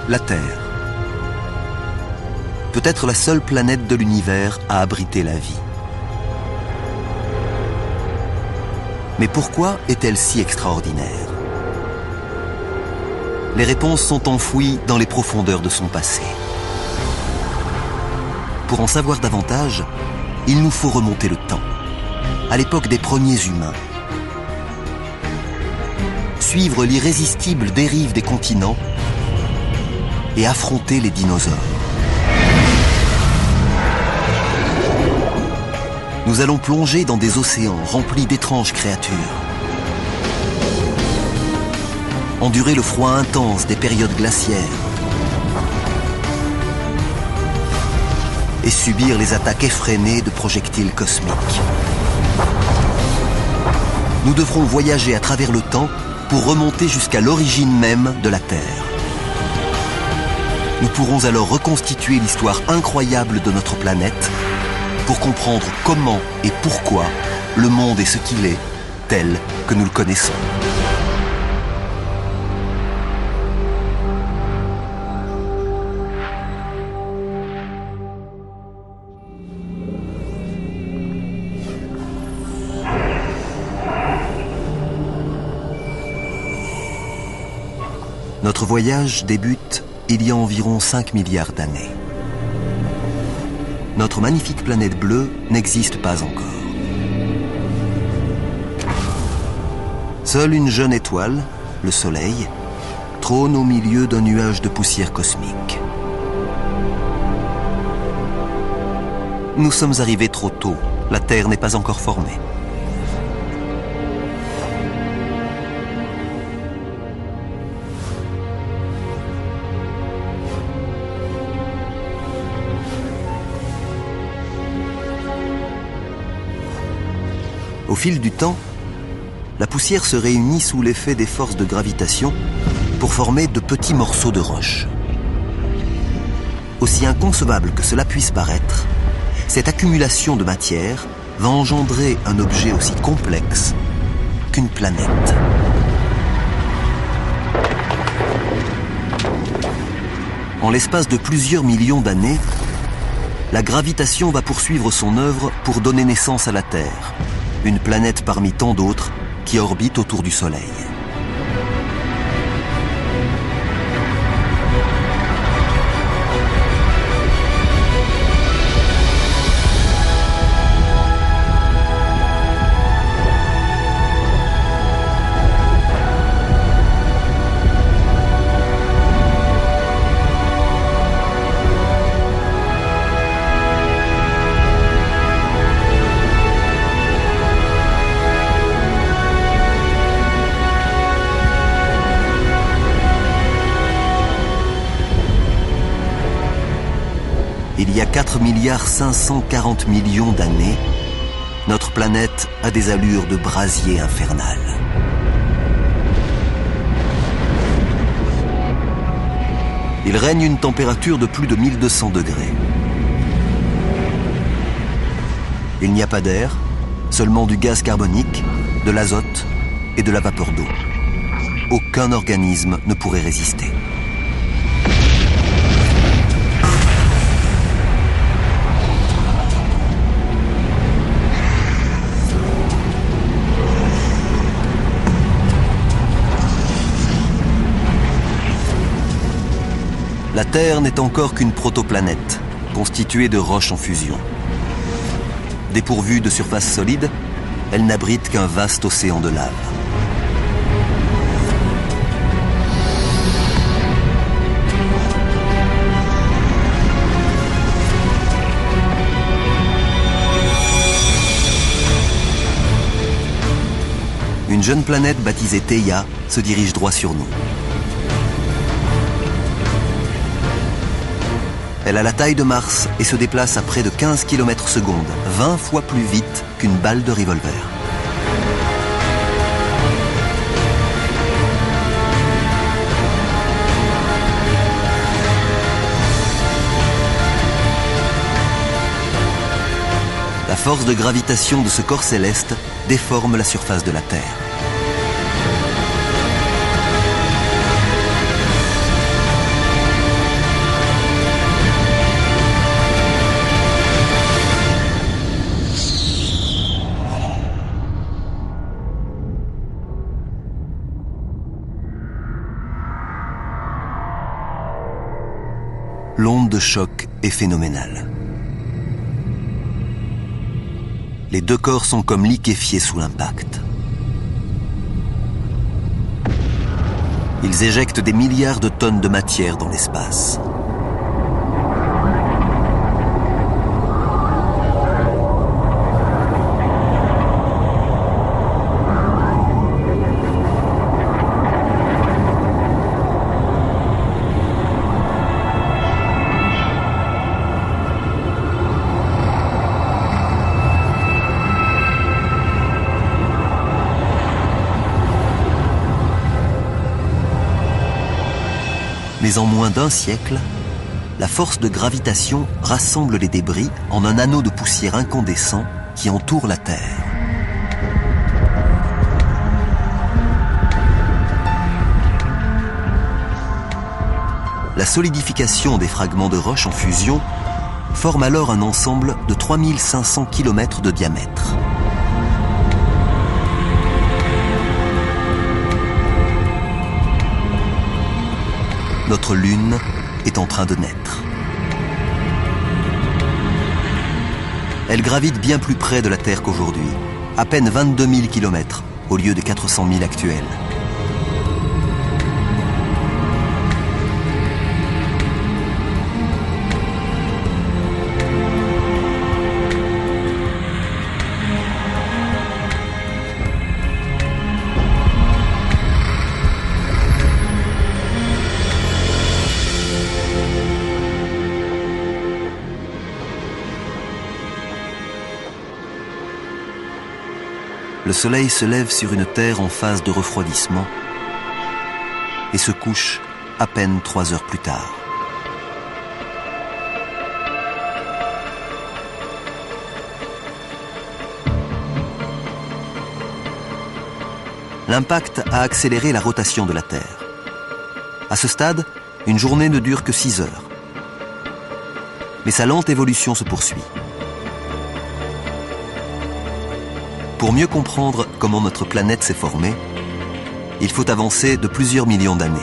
La Terre. Peut-être la seule planète de l'univers à abriter la vie. Mais pourquoi est-elle si extraordinaire? Les réponses sont enfouies dans les profondeurs de son passé. Pour en savoir davantage, il nous faut remonter le temps, à l'époque des premiers humains. Suivre l'irrésistible dérive des continents et affronter les dinosaures. Nous allons plonger dans des océans remplis d'étranges créatures. Endurer le froid intense des périodes glaciaires. Et subir les attaques effrénées de projectiles cosmiques. Nous devrons voyager à travers le temps pour remonter jusqu'à l'origine même de la Terre. Nous pourrons alors reconstituer l'histoire incroyable de notre planète pour comprendre comment et pourquoi le monde est ce qu'il est, tel que nous le connaissons. Notre voyage débute il y a environ 5 milliards d'années. Notre magnifique planète bleue n'existe pas encore. Seule une jeune étoile, le Soleil, trône au milieu d'un nuage de poussière cosmique. Nous sommes arrivés trop tôt, la Terre n'est pas encore formée. Au fil du temps, la poussière se réunit sous l'effet des forces de gravitation pour former de petits morceaux de roche. Aussi inconcevable que cela puisse paraître, cette accumulation de matière va engendrer un objet aussi complexe qu'une planète. En l'espace de plusieurs millions d'années, la gravitation va poursuivre son œuvre pour donner naissance à la Terre. Une planète parmi tant d'autres qui orbite autour du Soleil. Il y a 4,540 milliards d'années, notre planète a des allures de brasier infernal. Il règne une température de plus de 1200 degrés. Il n'y a pas d'air, seulement du gaz carbonique, de l'azote et de la vapeur d'eau. Aucun organisme ne pourrait résister. La Terre n'est encore qu'une protoplanète, constituée de roches en fusion. Dépourvue de surface solide, elle n'abrite qu'un vaste océan de lave. Une jeune planète baptisée Theia se dirige droit sur nous. Elle a la taille de Mars et se déplace à près de 15 km/s, 20 fois plus vite qu'une balle de revolver. La force de gravitation de ce corps céleste déforme la surface de la Terre. l'onde de choc est phénoménale. Les deux corps sont comme liquéfiés sous l'impact. Ils éjectent des milliards de tonnes de matière dans l'espace. Mais en moins d'un siècle, la force de gravitation rassemble les débris en un anneau de poussière incandescent qui entoure la Terre. La solidification des fragments de roche en fusion forme alors un ensemble de 3500 km de diamètre. Notre Lune est en train de naître. Elle gravite bien plus près de la Terre qu'aujourd'hui, à peine 22 000 km au lieu des 400 000 actuels. Le soleil se lève sur une Terre en phase de refroidissement et se couche à peine 3 heures plus tard. L'impact a accéléré la rotation de la Terre. À ce stade, une journée ne dure que 6 heures. Mais sa lente évolution se poursuit. Pour mieux comprendre comment notre planète s'est formée, il faut avancer de plusieurs millions d'années.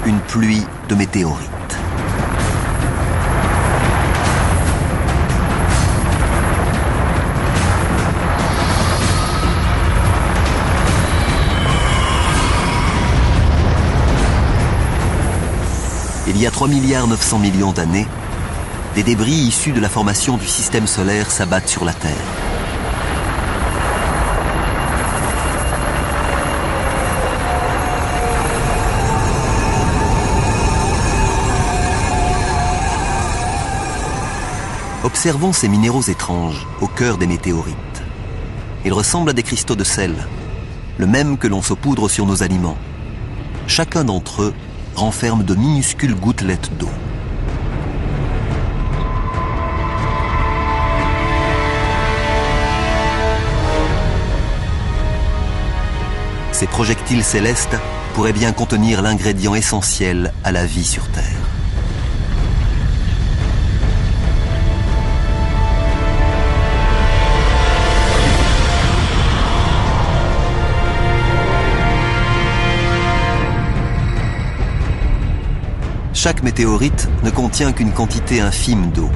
Une pluie de météorites. Il y a 3,9 milliards d'années, des débris issus de la formation du système solaire s'abattent sur la Terre. Observons ces minéraux étranges au cœur des météorites. Ils ressemblent à des cristaux de sel, le même que l'on saupoudre sur nos aliments. Chacun d'entre eux renferme de minuscules gouttelettes d'eau. Ces projectiles célestes pourraient bien contenir l'ingrédient essentiel à la vie sur Terre. Chaque météorite ne contient qu'une quantité infime d'eau.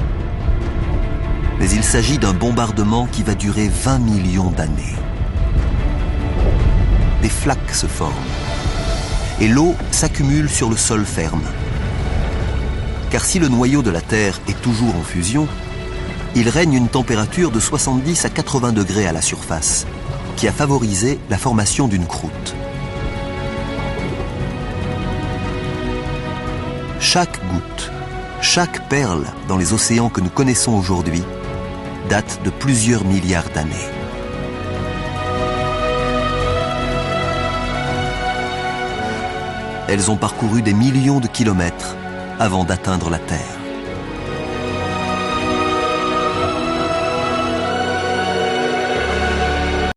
Mais il s'agit d'un bombardement qui va durer 20 millions d'années. Des flaques se forment et l'eau s'accumule sur le sol ferme. Car si le noyau de la Terre est toujours en fusion, il règne une température de 70 à 80 degrés à la surface, qui a favorisé la formation d'une croûte. Chaque goutte, chaque perle dans les océans que nous connaissons aujourd'hui date de plusieurs milliards d'années. Elles ont parcouru des millions de kilomètres avant d'atteindre la Terre.